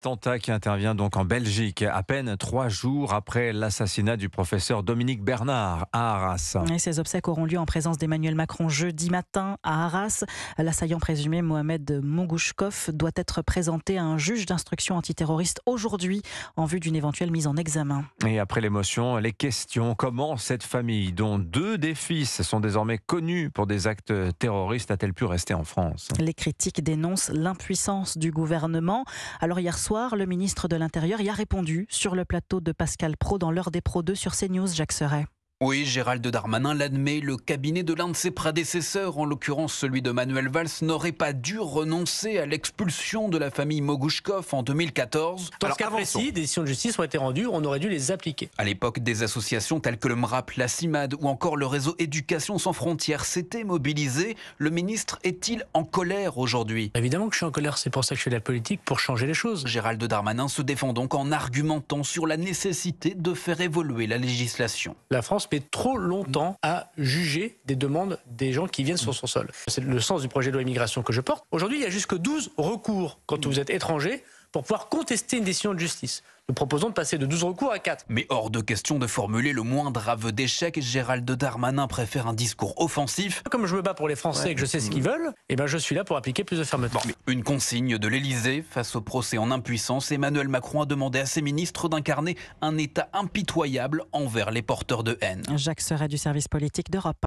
Attentat qui intervient donc en Belgique, à peine 3 jours après l'assassinat du professeur Dominique Bernard à Arras. Et ces obsèques auront lieu en présence d'Emmanuel Macron jeudi matin à Arras. L'assaillant présumé Mohamed Mogouchkov doit être présenté à un juge d'instruction antiterroriste aujourd'hui en vue d'une éventuelle mise en examen. Et après l'émotion, les questions. Comment cette famille, dont 2 des fils sont désormais connus pour des actes terroristes, a-t-elle pu rester en France ? Les critiques dénoncent l'impuissance du gouvernement. Alors hier soir, le ministre de l'Intérieur y a répondu sur le plateau de Pascal Praud dans l'heure des Pro 2 sur CNews, Jacques Serret. Oui, Gérald Darmanin l'admet, le cabinet de l'un de ses prédécesseurs, en l'occurrence celui de Manuel Valls, n'aurait pas dû renoncer à l'expulsion de la famille Mogouchkov en 2014. Dans ce cas précis, des décisions de justice ont été rendues, on aurait dû les appliquer. À l'époque, des associations telles que le MRAP, la CIMAD ou encore le réseau Éducation sans frontières s'étaient mobilisées. Le ministre est-il en colère aujourd'hui ? Évidemment que je suis en colère, c'est pour ça que je fais de la politique, pour changer les choses. Gérald Darmanin se défend donc en argumentant sur la nécessité de faire évoluer la législation. La France met trop longtemps à juger des demandes des gens qui viennent sur son sol. C'est le sens du projet de loi immigration que je porte. Aujourd'hui, il y a jusque 12 recours quand vous êtes étranger pour pouvoir contester une décision de justice. Nous proposons de passer de 12 recours à 4. Mais hors de question de formuler le moindre aveu d'échec. Gérald Darmanin préfère un discours offensif. Comme je me bats pour les Français et que je sais ce qu'ils veulent, je suis là pour appliquer plus de fermeté. Une consigne de l'Élysée face au procès en impuissance. Emmanuel Macron a demandé à ses ministres d'incarner un État impitoyable envers les porteurs de haine. Jacques Serret du service politique d'Europe.